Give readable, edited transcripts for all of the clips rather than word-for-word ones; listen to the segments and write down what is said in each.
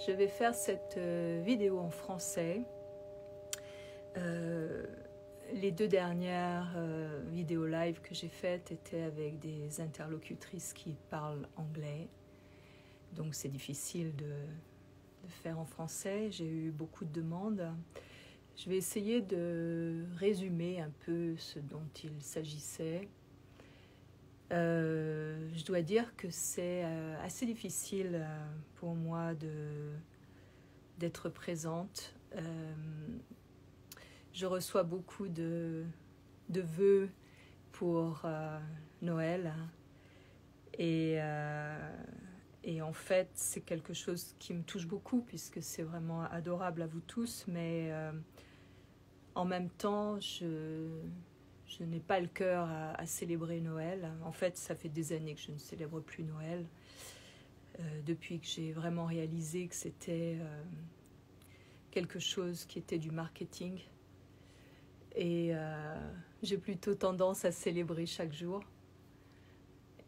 je vais faire cette vidéo en français. Les deux dernières vidéos live que j'ai faites étaient avec des interlocutrices qui parlent anglais. Donc c'est difficile de faire en français. J'ai eu beaucoup de demandes. Je vais essayer de résumer un peu ce dont il s'agissait. Je dois dire que c'est assez difficile pour moi d'être présente. Je reçois beaucoup de vœux pour Noël et en fait c'est quelque chose qui me touche beaucoup puisque c'est vraiment adorable à vous tous, mais en même temps je n'ai pas le cœur à célébrer Noël. En fait, ça fait des années que je ne célèbre plus Noël, depuis que j'ai vraiment réalisé que c'était quelque chose qui était du marketing. Et j'ai plutôt tendance à célébrer chaque jour.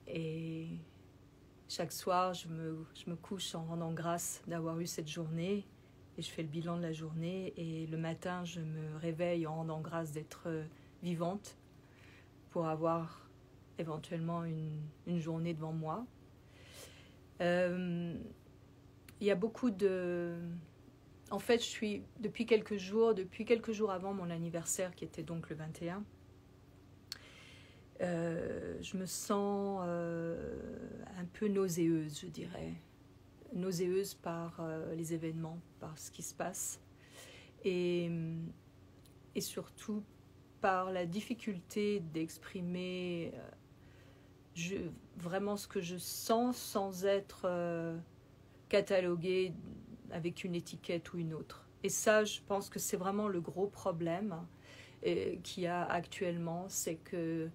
Et chaque soir, je me couche en rendant grâce d'avoir eu cette journée. Et je fais le bilan de la journée. Et le matin, je me réveille en rendant grâce d'être vivante pour avoir éventuellement une journée devant moi. Il y a beaucoup de... En fait, je suis depuis quelques jours avant mon anniversaire qui était donc le 21, je me sens un peu nauséeuse, je dirais. Nauséeuse par les événements, par ce qui se passe et surtout par la difficulté d'exprimer vraiment ce que je sens sans être cataloguée avec une étiquette ou une autre. Et ça, je pense que c'est vraiment le gros problème qu'il y a actuellement, c'est que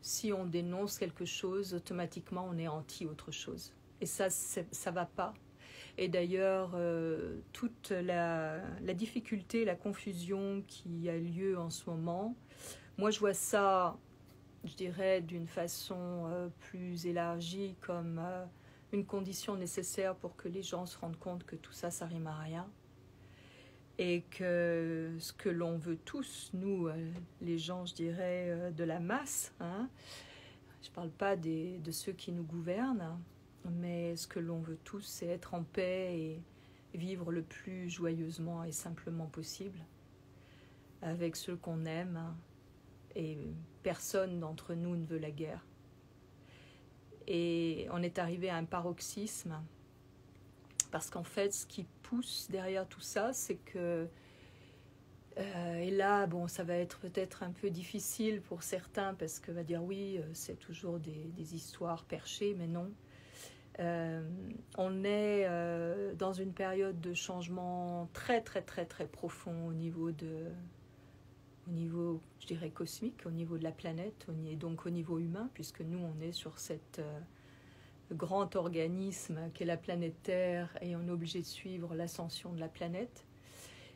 si on dénonce quelque chose, automatiquement on est anti autre chose. Et ça va pas. Et d'ailleurs, toute la difficulté, la confusion qui a lieu en ce moment, moi je vois ça, je dirais, d'une façon plus élargie comme une condition nécessaire pour que les gens se rendent compte que tout ça, ça rime à rien. Et que ce que l'on veut tous, nous, les gens, je dirais, de la masse, hein, je ne parle pas de ceux qui nous gouvernent, mais ce que l'on veut tous, c'est être en paix et vivre le plus joyeusement et simplement possible avec ceux qu'on aime. Et personne d'entre nous ne veut la guerre. Et on est arrivé à un paroxysme parce qu'en fait, ce qui pousse derrière tout ça, c'est que et là, bon, ça va être peut-être un peu difficile pour certains parce que va dire oui, c'est toujours des histoires perchées, mais non. On est dans une période de changement très très très très profond au niveau, je dirais, cosmique, au niveau de la planète, et donc au niveau humain, puisque nous, on est sur cet grand organisme qu'est la planète Terre et on est obligé de suivre l'ascension de la planète.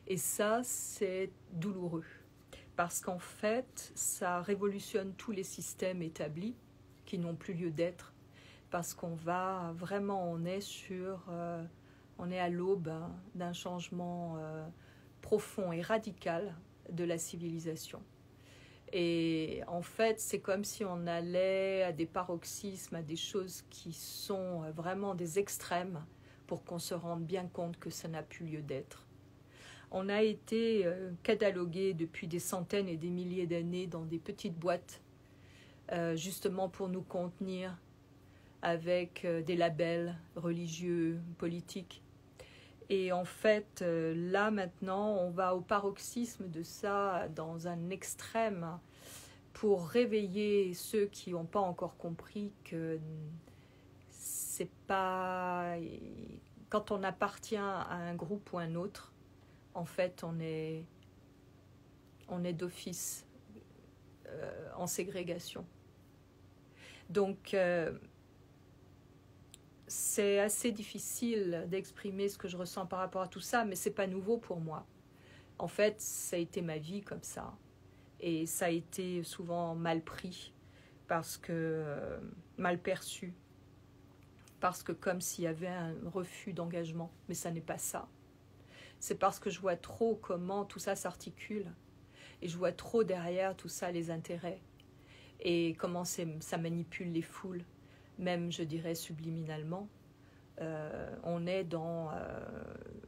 Et ça, c'est douloureux, parce qu'en fait, ça révolutionne tous les systèmes établis qui n'ont plus lieu d'être, parce qu'on va vraiment, on est à l'aube d'un changement profond et radical de la civilisation. Et en fait, c'est comme si on allait à des paroxysmes, à des choses qui sont vraiment des extrêmes pour qu'on se rende bien compte que ça n'a plus lieu d'être. On a été catalogués depuis des centaines et des milliers d'années dans des petites boîtes, justement pour nous contenir avec des labels religieux, politiques. Et en fait, là maintenant, on va au paroxysme de ça, dans un extrême, pour réveiller ceux qui n'ont pas encore compris que c'est pas... Quand on appartient à un groupe ou un autre, en fait, on est d'office en ségrégation. Donc, c'est assez difficile d'exprimer ce que je ressens par rapport à tout ça, mais c'est pas nouveau pour moi. En fait, ça a été ma vie comme ça. Et ça a été souvent mal pris, mal perçu, parce que comme s'il y avait un refus d'engagement, mais ça n'est pas ça. C'est parce que je vois trop comment tout ça s'articule et je vois trop derrière tout ça les intérêts et comment ça manipule les foules, même je dirais subliminalement. On est dans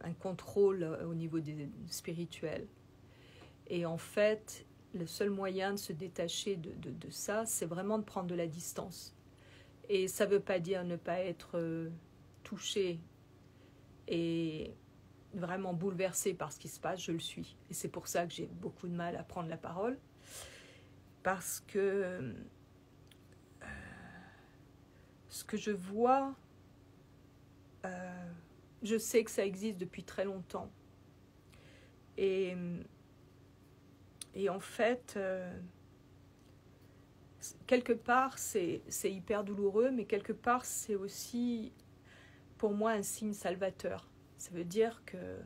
un contrôle au niveau spirituel. Et en fait, le seul moyen de se détacher de ça, c'est vraiment de prendre de la distance. Et ça ne veut pas dire ne pas être touché et vraiment bouleversé par ce qui se passe, je le suis. Et c'est pour ça que j'ai beaucoup de mal à prendre la parole. Parce que ce que je vois, je sais que ça existe depuis très longtemps. Et en fait, quelque part, c'est hyper douloureux, mais quelque part, c'est aussi, pour moi, un signe salvateur. Ça veut dire que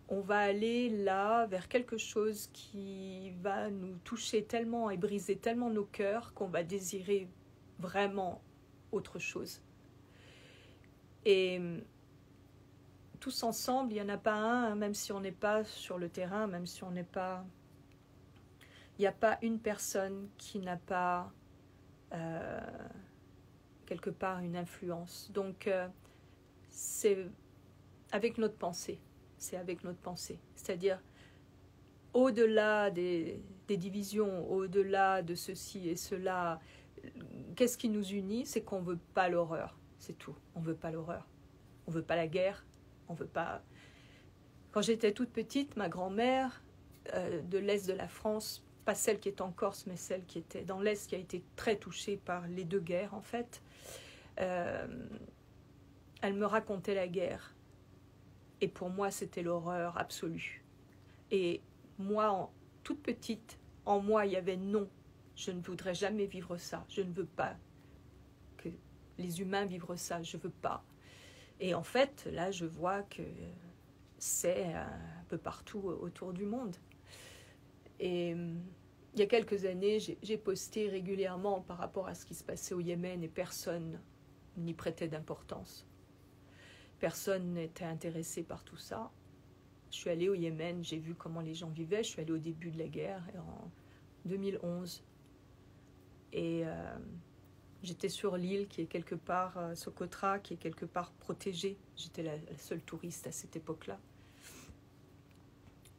on va aller là, vers quelque chose qui va nous toucher tellement et briser tellement nos cœurs qu'on va désirer vraiment autre chose. Et tous ensemble, il n'y en a pas un, même si on n'est pas sur le terrain, même si on n'est pas... Il n'y a pas une personne qui n'a pas quelque part une influence. Donc, c'est avec notre pensée. C'est avec notre pensée. C'est-à-dire, au-delà des divisions, au-delà de ceci et cela, qu'est-ce qui nous unit? C'est qu'on ne veut pas l'horreur. C'est tout. On ne veut pas l'horreur. On ne veut pas la guerre. On veut pas... Quand j'étais toute petite, ma grand-mère de l'Est de la France, pas celle qui est en Corse, mais celle qui était dans l'Est, qui a été très touchée par les deux guerres, en fait, elle me racontait la guerre. Et pour moi, c'était l'horreur absolue. Et moi, toute petite, en moi, il y avait non. Je ne voudrais jamais vivre ça. Je ne veux pas que les humains vivent ça. Je ne veux pas. Et en fait, là, je vois que c'est un peu partout autour du monde. Et il y a quelques années, j'ai posté régulièrement par rapport à ce qui se passait au Yémen et personne n'y prêtait d'importance. Personne n'était intéressé par tout ça. Je suis allée au Yémen, j'ai vu comment les gens vivaient. Je suis allée au début de la guerre, en 2011. Et j'étais sur l'île qui est quelque part, Socotra, qui est quelque part protégée. J'étais la seule touriste à cette époque-là.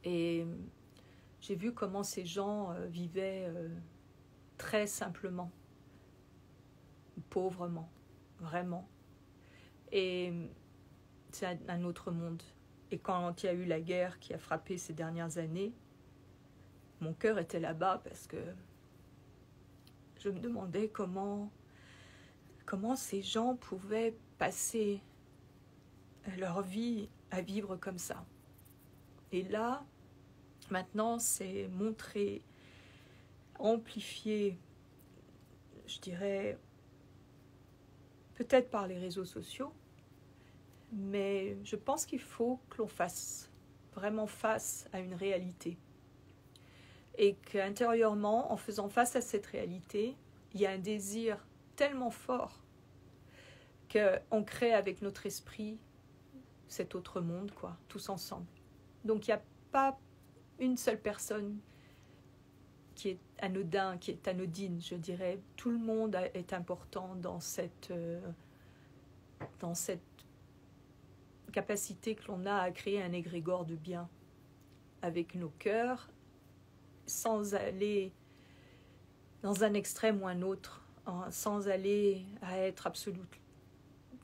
Et j'ai vu comment ces gens vivaient très simplement, pauvrement, vraiment. Et c'est un autre monde. Et quand il y a eu la guerre qui a frappé ces dernières années, mon cœur était là-bas parce que je me demandais comment ces gens pouvaient passer leur vie à vivre comme ça. Et là, maintenant, c'est montré, amplifié, je dirais, peut-être par les réseaux sociaux, mais je pense qu'il faut que l'on fasse vraiment face à une réalité. Et qu'intérieurement, en faisant face à cette réalité, il y a un désir tellement fort qu'on crée avec notre esprit cet autre monde, quoi, tous ensemble. Donc il n'y a pas une seule personne qui est anodin, qui est anodine, je dirais. Tout le monde est important dans cette capacité que l'on a à créer un égrégore de bien avec nos cœurs, sans aller dans un extrême ou un autre, sans aller à être absolument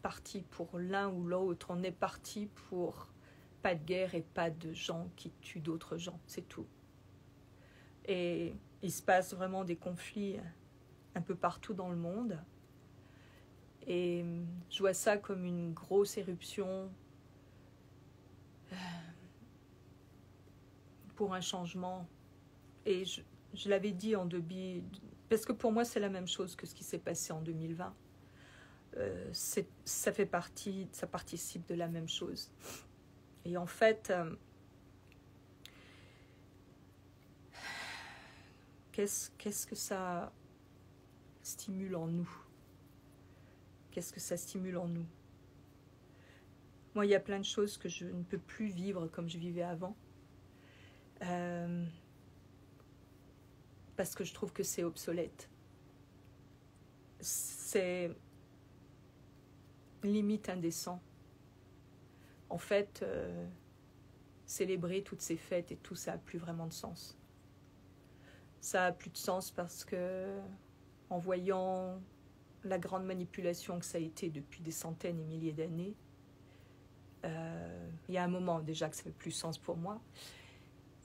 parti pour l'un ou l'autre. On est parti pour pas de guerre et pas de gens qui tuent d'autres gens, c'est tout. Et il se passe vraiment des conflits un peu partout dans le monde. Et je vois ça comme une grosse éruption pour un changement. Et je l'avais dit en début, parce que pour moi c'est la même chose que ce qui s'est passé en 2020. Ça fait partie, ça participe de la même chose. Et en fait, qu'est-ce que ça stimule en nous? Qu'est-ce que ça stimule en nous? Moi, il y a plein de choses que je ne peux plus vivre comme je vivais avant. Parce que je trouve que c'est obsolète. C'est limite indécent. En fait, célébrer toutes ces fêtes et tout, ça n'a plus vraiment de sens. Ça n'a plus de sens parce que, en voyant la grande manipulation que ça a été depuis des centaines et milliers d'années, il y a un moment déjà que ça ne fait plus sens pour moi.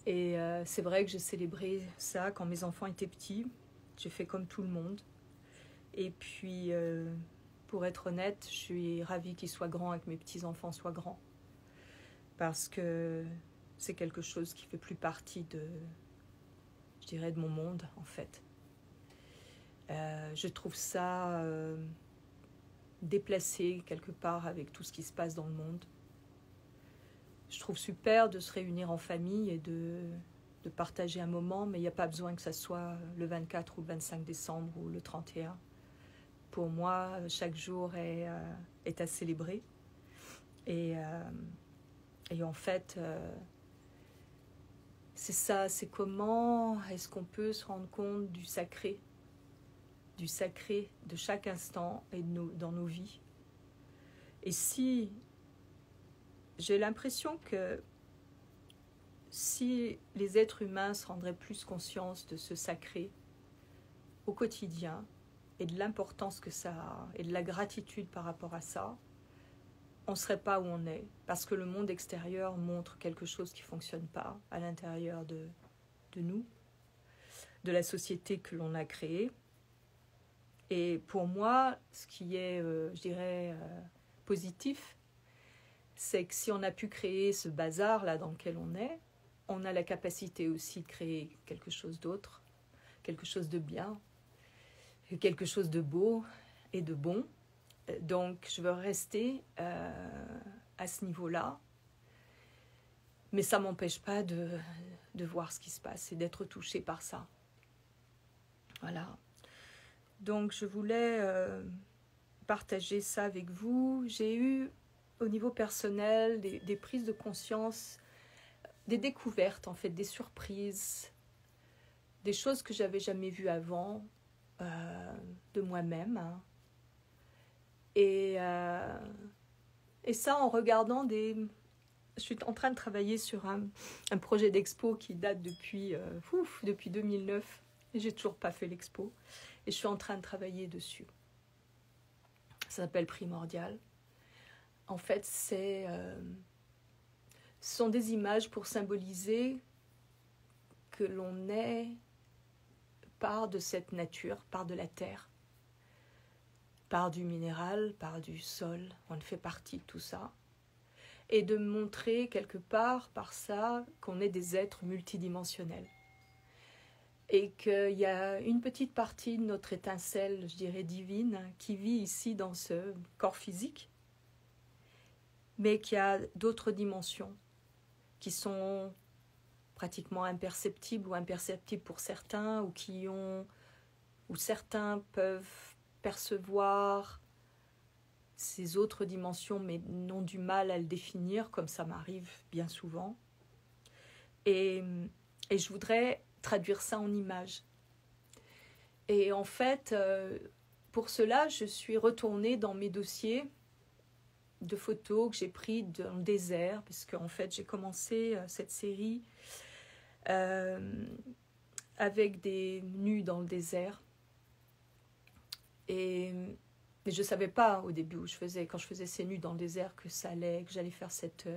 Et c'est vrai que j'ai célébré ça quand mes enfants étaient petits. J'ai fait comme tout le monde. Et puis, pour être honnête, je suis ravie qu'ils soient grands et que mes petits-enfants soient grands. Parce que c'est quelque chose qui ne fait plus partie de mon monde, en fait. Je trouve ça déplacé, quelque part, avec tout ce qui se passe dans le monde. Je trouve super de se réunir en famille et de partager un moment, mais il n'y a pas besoin que ça soit le 24 ou le 25 décembre ou le 31. Pour moi, chaque jour est à célébrer. Et en fait, c'est ça, c'est comment est-ce qu'on peut se rendre compte du sacré de chaque instant et dans nos vies. Et si j'ai l'impression que si les êtres humains se rendraient plus conscience de ce sacré au quotidien et de l'importance que ça a et de la gratitude par rapport à ça, on ne serait pas où on est, parce que le monde extérieur montre quelque chose qui ne fonctionne pas à l'intérieur de nous, de la société que l'on a créée. Et pour moi, ce qui est, je dirais, positif, c'est que si on a pu créer ce bazar-là dans lequel on a la capacité aussi de créer quelque chose d'autre, quelque chose de bien, quelque chose de beau et de bon. Donc, je veux rester à ce niveau-là, mais ça ne m'empêche pas de voir ce qui se passe et d'être touchée par ça. Voilà. Donc, je voulais partager ça avec vous. J'ai eu, au niveau personnel, des prises de conscience, des découvertes, en fait, des surprises, des choses que je n'avais jamais vues avant de moi-même. Hein. Et ça en regardant Je suis en train de travailler sur un projet d'expo qui date depuis 2009. Et j'ai toujours pas fait l'expo. Et je suis en train de travailler dessus. Ça s'appelle Primordial. En fait, ce sont des images pour symboliser que l'on est part de cette nature, part de la terre, part du minéral, part du sol. On fait partie de tout ça. Et de montrer quelque part par ça qu'on est des êtres multidimensionnels. Et qu'il y a une petite partie de notre étincelle, je dirais divine, qui vit ici dans ce corps physique, mais qu'il y a d'autres dimensions qui sont pratiquement imperceptibles ou imperceptibles pour certains, ou certains peuvent percevoir ces autres dimensions, mais n'ont du mal à le définir, comme ça m'arrive bien souvent. Et je voudrais traduire ça en images. Et en fait, pour cela, je suis retournée dans mes dossiers de photos que j'ai pris dans le désert, parce qu'en fait, j'ai commencé cette série avec des nus dans le désert. Et je ne savais pas au début quand je faisais ces nus dans le désert que j'allais faire cette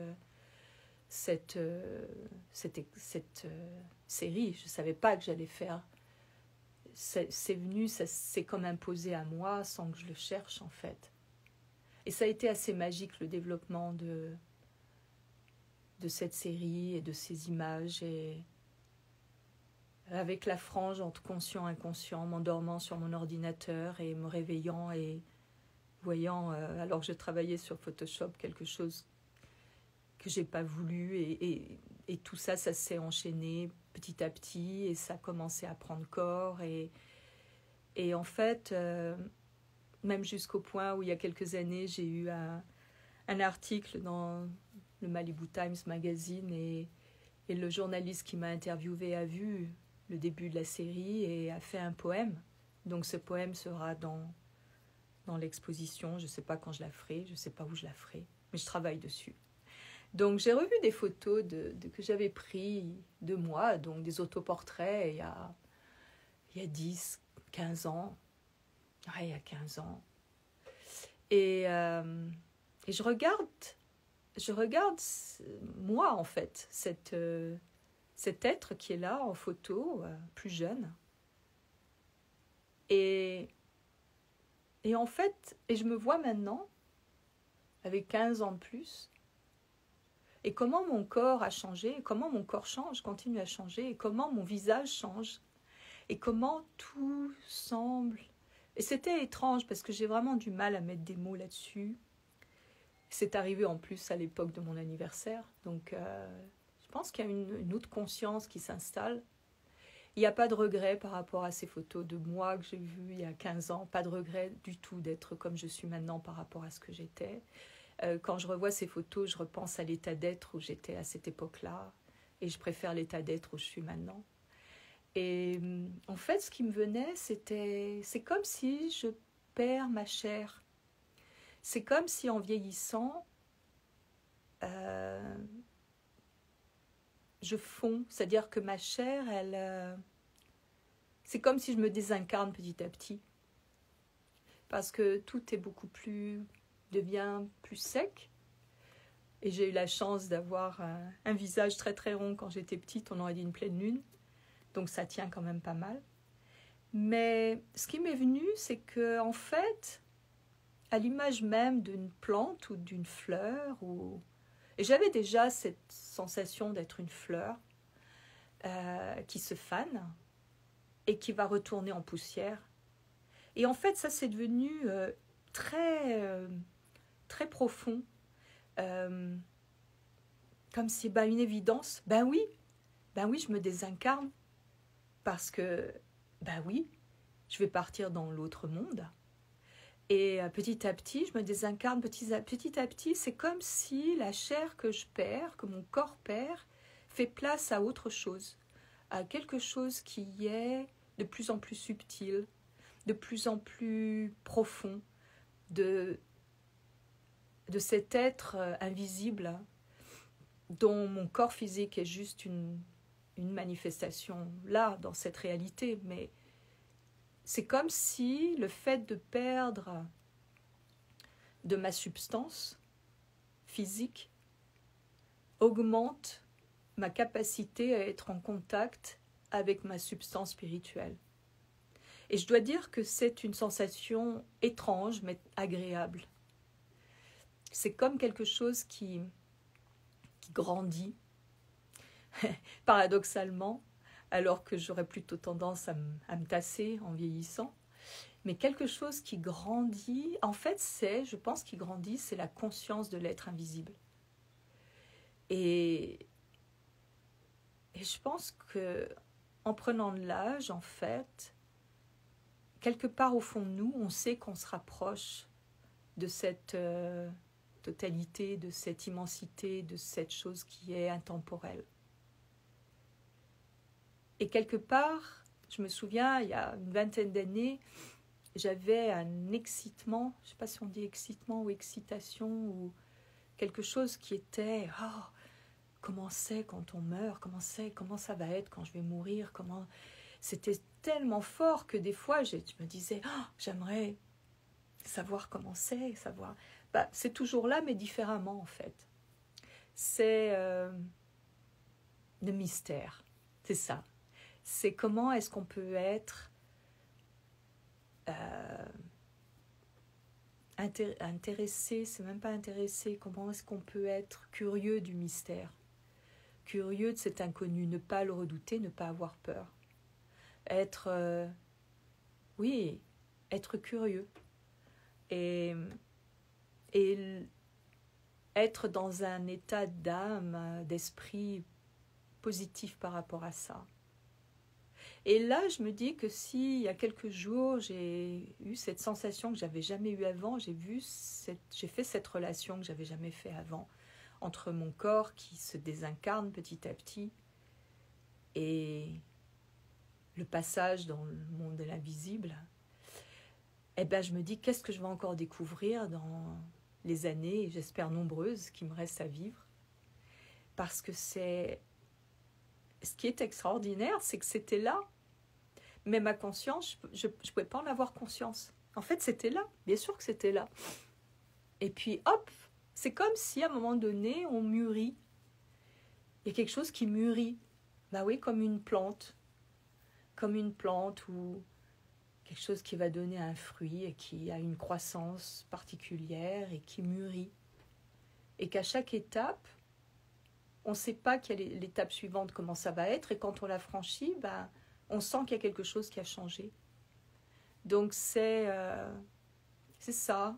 série. Je ne savais pas que j'allais faire. C'est venu, ça s'est comme imposé à moi sans que je le cherche en fait. Et ça a été assez magique le développement de cette série et de ces images. Et avec la frange entre conscient et inconscient, m'endormant sur mon ordinateur et me réveillant et voyant, alors que je travaillais sur Photoshop, quelque chose que j'ai pas voulu et tout ça s'est enchaîné petit à petit et ça a commencé à prendre corps et en fait même jusqu'au point où il y a quelques années, j'ai eu un article dans le Malibu Times Magazine et le journaliste qui m'a interviewé a vu le début de la série et a fait un poème. Donc ce poème sera dans l'exposition. Je ne sais pas quand je la ferai, je ne sais pas où je la ferai, mais je travaille dessus. Donc j'ai revu des photos que j'avais pris de moi, donc des autoportraits il y a 10, 15 ans. Ouais, il y a 15 ans. Et je regarde moi en fait, cet être qui est là en photo, plus jeune. Et en fait, je me vois maintenant, avec 15 ans de plus, et comment mon corps a changé, et comment mon corps change, continue à changer, et comment mon visage change, et comment tout semble... Et c'était étrange, parce que j'ai vraiment du mal à mettre des mots là-dessus. C'est arrivé en plus à l'époque de mon anniversaire, donc je pense qu'il y a une autre conscience qui s'installe. Il n'y a pas de regret par rapport à ces photos de moi que j'ai vues il y a 15 ans, pas de regret du tout d'être comme je suis maintenant par rapport à ce que j'étais. Quand je revois ces photos, je repense à l'état d'être où j'étais à cette époque-là, et je préfère l'état d'être où je suis maintenant. Et en fait, ce qui me venait, c'est comme si je perds ma chair. C'est comme si en vieillissant, je fonds, c'est-à-dire que ma chair, c'est comme si je me désincarne petit à petit, parce que tout est devient plus sec. Et j'ai eu la chance d'avoir un visage très très rond quand j'étais petite, on aurait dit une pleine lune, donc ça tient quand même pas mal. Mais ce qui m'est venu, c'est que en fait, à l'image même d'une plante ou d'une fleur, et j'avais déjà cette sensation d'être une fleur qui se fane et qui va retourner en poussière. Et en fait, ça c'est devenu très, très profond. Comme si, une évidence, oui, je me désincarne parce que, oui, je vais partir dans l'autre monde. Et petit à petit, je me désincarne petit à petit. C'est comme si la chair que je perds, que mon corps perd, fait place à autre chose, à quelque chose qui est de plus en plus subtil, de plus en plus profond, de cet être invisible dont mon corps physique est juste une manifestation là, dans cette réalité. Mais c'est comme si le fait de perdre de ma substance physique augmente ma capacité à être en contact avec ma substance spirituelle. Et je dois dire que c'est une sensation étrange mais agréable. C'est comme quelque chose qui grandit, paradoxalement, alors que j'aurais plutôt tendance à me tasser en vieillissant. Mais quelque chose qui grandit, en fait, je pense qu'il grandit, c'est la conscience de l'être invisible. Et je pense que en prenant de l'âge, en fait, quelque part au fond de nous, on sait qu'on se rapproche de cette totalité, de cette immensité, de cette chose qui est intemporelle. Et quelque part, je me souviens, il y a une vingtaine d'années, j'avais un excitement, je ne sais pas si on dit excitement ou excitation, ou quelque chose qui était comment c'est quand on meurt, comment ça va être quand je vais mourir, c'était tellement fort que des fois je me disais j'aimerais savoir comment c'est, c'est toujours là mais différemment en fait. C'est le mystère, c'est ça. C'est comment est-ce qu'on peut être intéressé, c'est même pas intéressé, comment est-ce qu'on peut être curieux du mystère, curieux de cet inconnu, ne pas le redouter, ne pas avoir peur, être curieux et être dans un état d'âme, d'esprit positif par rapport à ça. Et là, je me dis que si, il y a quelques jours, j'ai eu cette sensation que j'avais jamais eue avant, j'ai fait cette relation que j'avais jamais fait avant, entre mon corps qui se désincarne petit à petit et le passage dans le monde de l'invisible, eh ben, je me dis, qu'est-ce que je vais encore découvrir dans les années, j'espère nombreuses, qui me restent à vivre. Parce que ce qui est extraordinaire, c'est que c'était là. Mais ma conscience, je ne pouvais pas en avoir conscience. En fait, c'était là. Bien sûr que c'était là. Et puis, hop, c'est comme si à un moment donné, on mûrit. Il y a quelque chose qui mûrit. Bah oui, comme une plante. Comme une plante ou quelque chose qui va donner un fruit et qui a une croissance particulière et qui mûrit. Et qu'à chaque étape, on ne sait pas quelle est l'étape suivante, comment ça va être. Et quand on l'a franchie, bah, on sent qu'il y a quelque chose qui a changé. Donc c'est ça.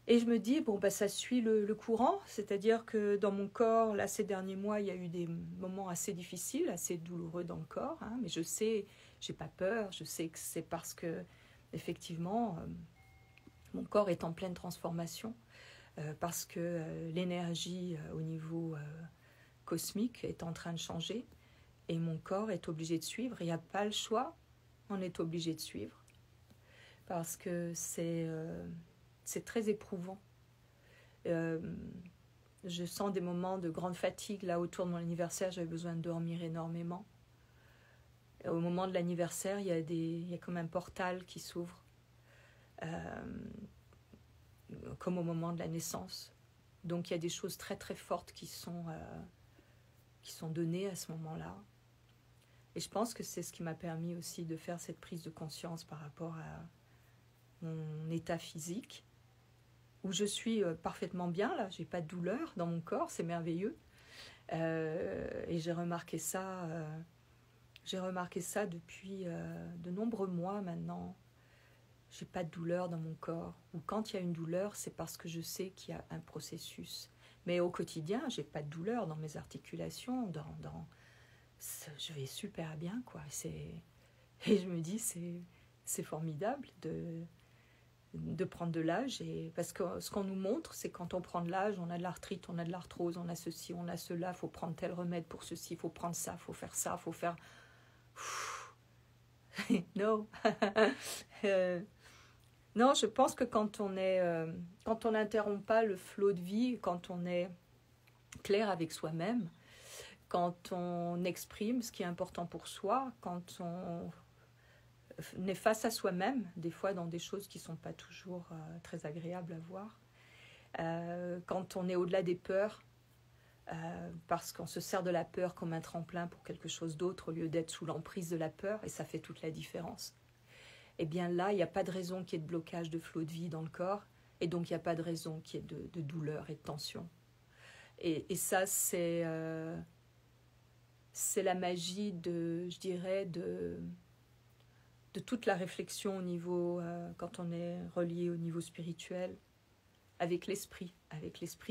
Et je me dis, bon, bah, ça suit le courant. C'est-à-dire que dans mon corps, là, ces derniers mois, il y a eu des moments assez difficiles, assez douloureux dans le corps. Hein, mais je sais, j'ai pas peur. Je sais que c'est parce que, effectivement, mon corps est en pleine transformation. Parce que l'énergie au niveau cosmique est en train de changer. Et mon corps est obligé de suivre. Il n'y a pas le choix. On est obligé de suivre. Parce que c'est très éprouvant. Je sens des moments de grande fatigue. Là, autour de mon anniversaire, j'avais besoin de dormir énormément. Et au moment de l'anniversaire, il y a comme un portal qui s'ouvre. Comme au moment de la naissance. Donc, il y a des choses très, très fortes qui sont données à ce moment-là. Et je pense que c'est ce qui m'a permis aussi de faire cette prise de conscience par rapport à mon état physique, où je suis parfaitement bien, là, j'ai pas de douleur dans mon corps, c'est merveilleux. Et j'ai remarqué ça depuis de nombreux mois maintenant. J'ai pas de douleur dans mon corps. Ou quand il y a une douleur, c'est parce que je sais qu'il y a un processus. Mais au quotidien, j'ai pas de douleur dans mes articulations, je vais super bien, quoi. Et je me dis, c'est formidable de prendre de l'âge. Parce que ce qu'on nous montre, c'est quand on prend de l'âge, on a de l'arthrite, on a de l'arthrose, on a ceci, on a cela, il faut prendre tel remède pour ceci, il faut prendre ça, il faut faire ça, il faut faire... Non. Non, je pense que quand on n'interrompt pas le flot de vie, quand on est clair avec soi-même, quand on exprime ce qui est important pour soi, quand on est face à soi-même, des fois dans des choses qui ne sont pas toujours très agréables à voir, quand on est au-delà des peurs, parce qu'on se sert de la peur comme un tremplin pour quelque chose d'autre au lieu d'être sous l'emprise de la peur, et ça fait toute la différence. Eh bien là, il n'y a pas de raison qu'il y ait de blocage de flot de vie dans le corps, et donc il n'y a pas de raison qu'il y ait de douleur et de tension. Et ça, c'est la magie je dirais, de toute la réflexion au niveau, quand on est relié au niveau spirituel, avec l'esprit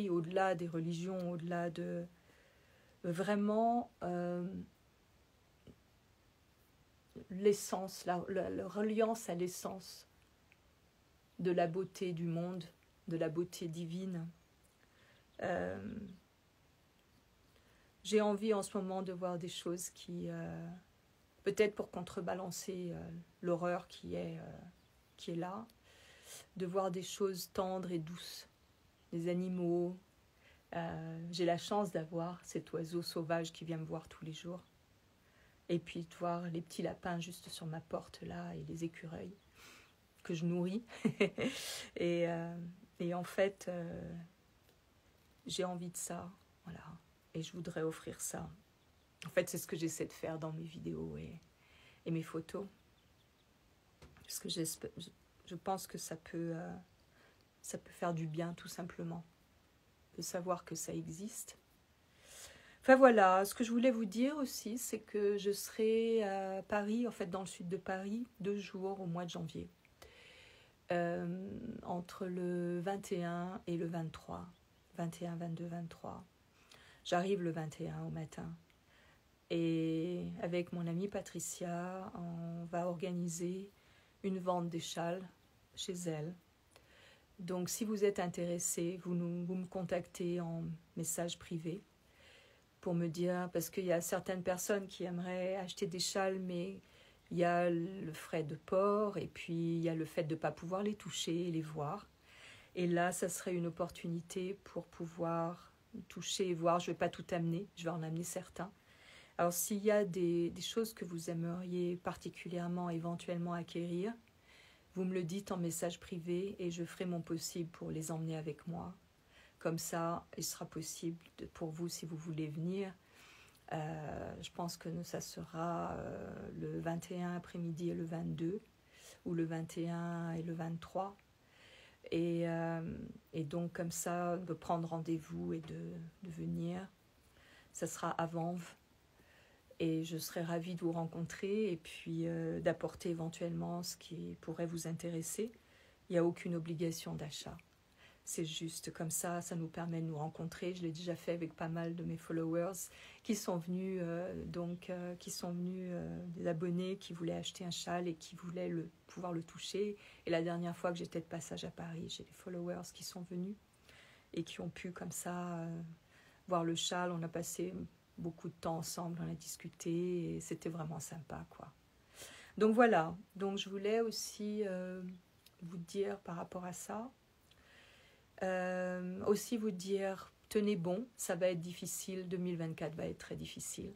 au-delà des religions, au-delà de vraiment l'essence, la reliance à l'essence de la beauté du monde, de la beauté divine. J'ai envie en ce moment de voir des choses qui, peut-être pour contrebalancer l'horreur qui est là, de voir des choses tendres et douces, des animaux. J'ai la chance d'avoir cet oiseau sauvage qui vient me voir tous les jours. Et puis de voir les petits lapins juste sur ma porte là et les écureuils que je nourris. et en fait, j'ai envie de ça. Voilà. Et je voudrais offrir ça. En fait, c'est ce que j'essaie de faire dans mes vidéos et mes photos. Parce que je pense que ça peut faire du bien, tout simplement. De savoir que ça existe. Enfin voilà, ce que je voulais vous dire aussi, c'est que je serai à Paris, en fait dans le sud de Paris, 2 jours au mois de janvier. Entre le 21 et le 23. 21, 22, 23. J'arrive le 21 au matin. Et avec mon amie Patricia, on va organiser une vente des châles chez elle. Donc si vous êtes intéressé, vous me contactez en message privé pour me dire, parce qu'il y a certaines personnes qui aimeraient acheter des châles, mais il y a le frais de port et puis il y a le fait de ne pas pouvoir les toucher et les voir. Et là, ça serait une opportunité pour pouvoir toucher et voir. Je ne vais pas tout amener, je vais en amener certains. Alors s'il y a des choses que vous aimeriez particulièrement éventuellement acquérir, vous me le dites en message privé et je ferai mon possible pour les emmener avec moi. Comme ça, il sera possible pour vous, si vous voulez venir. Je pense que ça sera le 21 après-midi et le 22, ou le 21 et le 23. Et donc, comme ça, de prendre rendez-vous et de venir. Ça sera à Vanves. Et je serai ravie de vous rencontrer et puis d'apporter éventuellement ce qui pourrait vous intéresser. Il n'y a aucune obligation d'achat. C'est juste comme ça, ça nous permet de nous rencontrer. Je l'ai déjà fait avec pas mal de mes followers qui sont venus, des abonnés qui voulaient acheter un châle et qui voulaient pouvoir le toucher. Et la dernière fois que j'étais de passage à Paris, j'ai des followers qui sont venus et qui ont pu comme ça voir le châle. On a passé beaucoup de temps ensemble, on a discuté et c'était vraiment sympa, quoi. Donc voilà, donc je voulais aussi vous dire par rapport à ça, aussi vous dire, tenez bon, ça va être difficile, 2024 va être très difficile,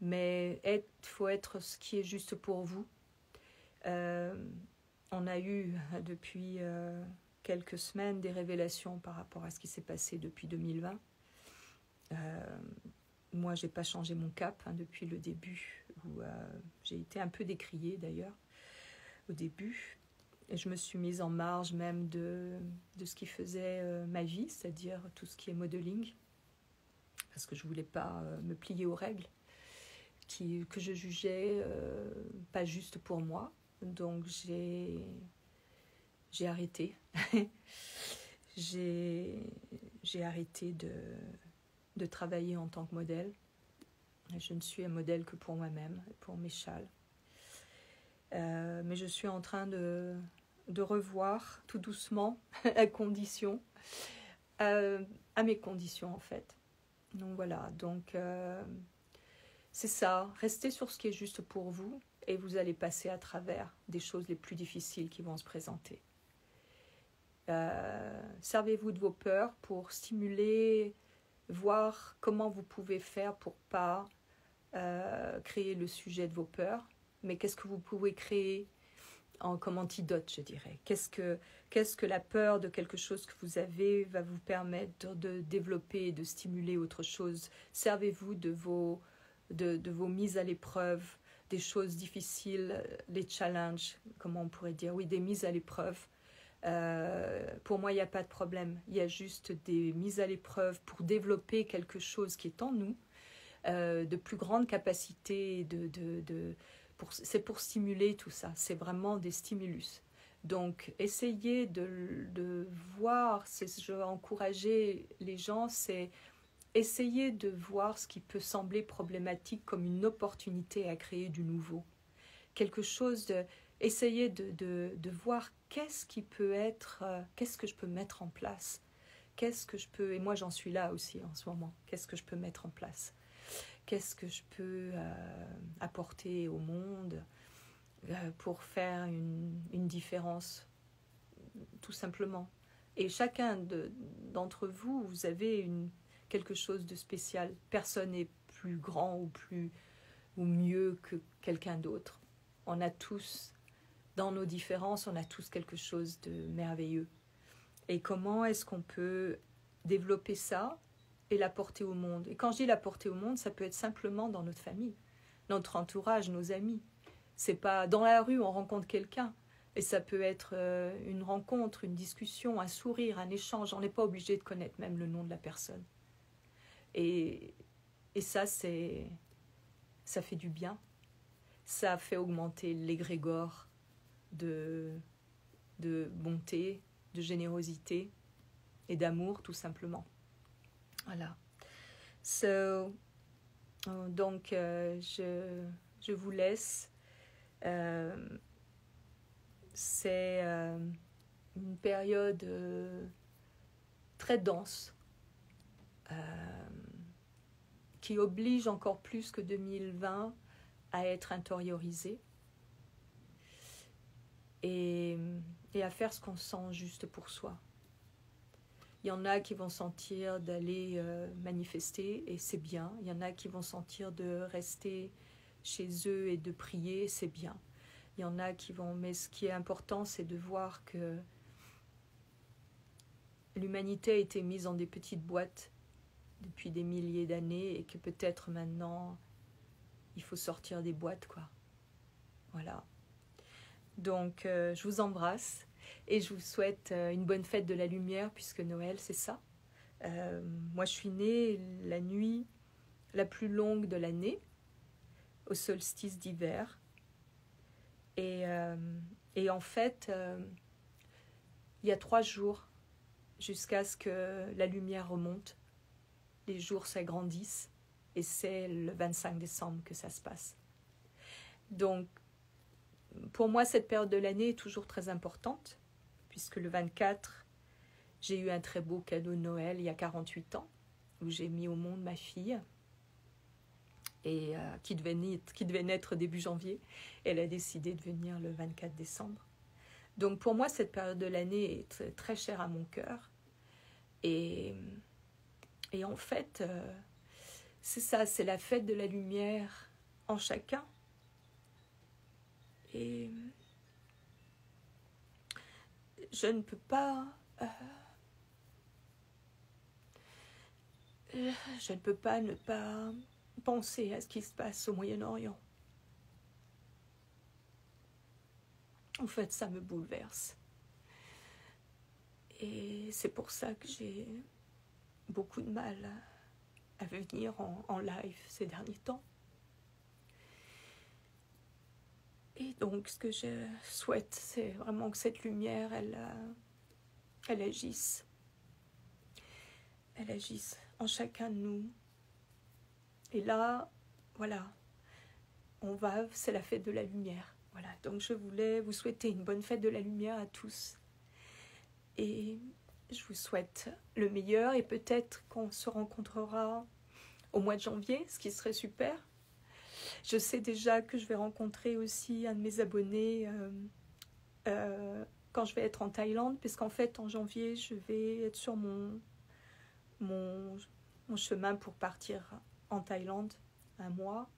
mais faut être ce qui est juste pour vous. On a eu depuis quelques semaines des révélations par rapport à ce qui s'est passé depuis 2020. Moi, j'ai pas changé mon cap depuis le début, où j'ai été un peu décriée d'ailleurs au début. Et je me suis mise en marge même de ce qui faisait ma vie, c'est-à-dire tout ce qui est modeling, parce que je voulais pas me plier aux règles que je jugeais pas justes pour moi. Donc j'ai arrêté. j'ai arrêté de travailler en tant que modèle. Je ne suis un modèle que pour moi-même, pour mes châles. Mais je suis en train de revoir tout doucement à mes conditions en fait. Donc voilà, donc c'est ça, restez sur ce qui est juste pour vous et vous allez passer à travers des choses les plus difficiles qui vont se présenter. Servez-vous de vos peurs pour stimuler, voir comment vous pouvez faire pour pas créer le sujet de vos peurs, mais qu'est-ce que vous pouvez créer comme antidote, je dirais. Qu'est-ce que la peur de quelque chose que vous avez va vous permettre de développer et de stimuler autre chose. Servez-vous de vos mises à l'épreuve, des choses difficiles, les challenges, comment on pourrait dire, oui, des mises à l'épreuve. Pour moi, il n'y a pas de problème. Il y a juste des mises à l'épreuve pour développer quelque chose qui est en nous, de plus grande capacité, c'est pour stimuler tout ça. C'est vraiment des stimulus. Donc, essayez de voir, je vais encourager les gens, c'est essayer de voir ce qui peut sembler problématique comme une opportunité à créer du nouveau. Quelque chose essayez de voir qu'est-ce qui peut être, qu'est-ce que je peux mettre en place, et moi j'en suis là aussi en ce moment, qu'est-ce que je peux mettre en place, qu'est-ce que je peux apporter au monde pour faire une différence, tout simplement. Et chacun d'entre vous, vous avez quelque chose de spécial. Personne n'est plus grand ou mieux que quelqu'un d'autre. On a tous, dans nos différences, on a tous quelque chose de merveilleux. Et comment est-ce qu'on peut développer ça et l'apporter au monde? Et quand je dis l'apporter au monde, ça peut être simplement dans notre famille, notre entourage, nos amis. C'est pas dans la rue, on rencontre quelqu'un. Et ça peut être une rencontre, une discussion, un sourire, un échange. On n'est pas obligé de connaître même le nom de la personne. Et ça, ça fait du bien. Ça fait augmenter l'égrégore de bonté, de générosité et d'amour, tout simplement. Voilà. So, Donc, je vous laisse. C'est une période très dense qui oblige encore plus que 2020 à être intériorisé et à faire ce qu'on sent juste pour soi. Il y en a qui vont sentir d'aller manifester et c'est bien. Il y en a qui vont sentir de rester chez eux et de prier, c'est bien. Il y en a qui vont... Mais ce qui est important, c'est de voir que l'humanité a été mise en des petites boîtes depuis des milliers d'années et que peut-être maintenant, il faut sortir des boîtes, quoi. Voilà. Donc, je vous embrasse et je vous souhaite une bonne fête de la lumière puisque Noël, c'est ça. Moi, je suis née la nuit la plus longue de l'année, au solstice d'hiver. Et en fait, il y a 3 jours jusqu'à ce que la lumière remonte. Les jours s'agrandissent et c'est le 25 décembre que ça se passe. Donc, pour moi, cette période de l'année est toujours très importante puisque le 24, j'ai eu un très beau cadeau de Noël il y a 48 ans où j'ai mis au monde ma fille et qui devait naître début janvier. Elle a décidé de venir le 24 décembre. Donc pour moi, cette période de l'année est très, très chère à mon cœur. Et en fait, c'est ça, c'est la fête de la lumière en chacun. Et je ne peux pas... je ne peux pas ne pas penser à ce qui se passe au Moyen-Orient. En fait, ça me bouleverse. Et c'est pour ça que j'ai beaucoup de mal à venir en live ces derniers temps. Et donc, ce que je souhaite, c'est vraiment que cette lumière, elle agisse. Elle agisse en chacun de nous. Et là, voilà, c'est la fête de la lumière. Voilà, donc je voulais vous souhaiter une bonne fête de la lumière à tous. Et je vous souhaite le meilleur et peut-être qu'on se rencontrera au mois de janvier, ce qui serait super. Je sais déjà que je vais rencontrer aussi un de mes abonnés quand je vais être en Thaïlande, puisqu'en fait en janvier je vais être sur mon chemin pour partir en Thaïlande 1 mois,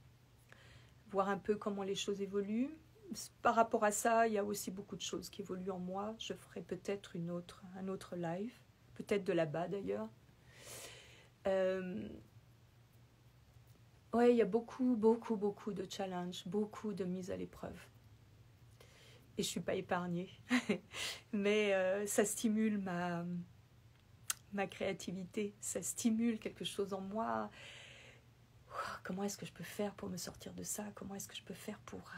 voir un peu comment les choses évoluent. Par rapport à ça, il y a aussi beaucoup de choses qui évoluent en moi. Je ferai peut-être un autre live, peut-être de là-bas d'ailleurs. Ouais, il y a beaucoup de challenges, beaucoup de mises à l'épreuve. Et je ne suis pas épargnée. Mais ça stimule ma créativité, ça stimule quelque chose en moi. Comment est-ce que je peux faire pour me sortir de ça? Comment est-ce que je peux faire pour...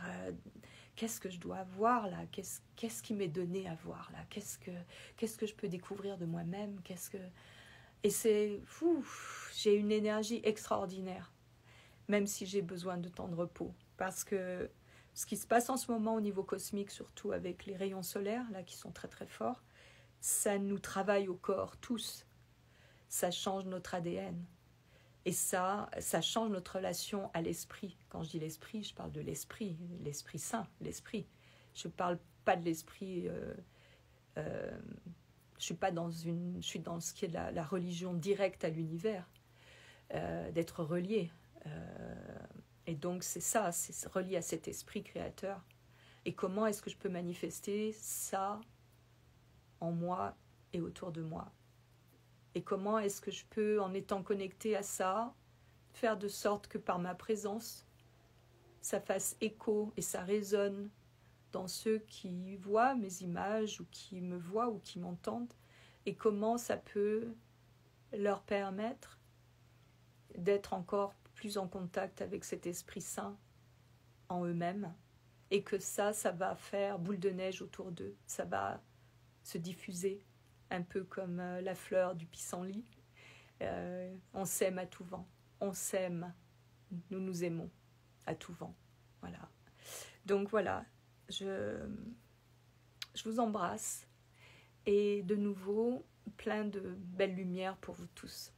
qu'est-ce que je dois avoir là? Qu'est-ce qui m'est donné à voir là? Qu'est-ce que je peux découvrir de moi-même? Et c'est... j'ai une énergie extraordinaire, même si j'ai besoin de temps de repos. Parce que ce qui se passe en ce moment au niveau cosmique, surtout avec les rayons solaires, là, qui sont très très forts, ça nous travaille au corps, tous. Ça change notre ADN. Et ça change notre relation à l'esprit. Quand je dis l'esprit, je parle de l'esprit saint, l'esprit. Je ne parle pas de l'esprit... je suis dans ce qui est la religion directe à l'univers, d'être relié. Et donc c'est ça, c'est relié à cet esprit créateur. Et comment est-ce que je peux manifester ça en moi et autour de moi? Et comment est-ce que je peux, en étant connecté à ça, faire de sorte que par ma présence, ça fasse écho et ça résonne dans ceux qui voient mes images ou qui me voient ou qui m'entendent, et comment ça peut leur permettre d'être encore plus en contact avec cet Esprit Saint en eux-mêmes, et que ça va faire boule de neige autour d'eux, ça va se diffuser, un peu comme la fleur du pissenlit. On sème à tout vent, on sème nous nous aimons à tout vent. Voilà. Donc voilà, je vous embrasse et de nouveau, plein de belles lumières pour vous tous.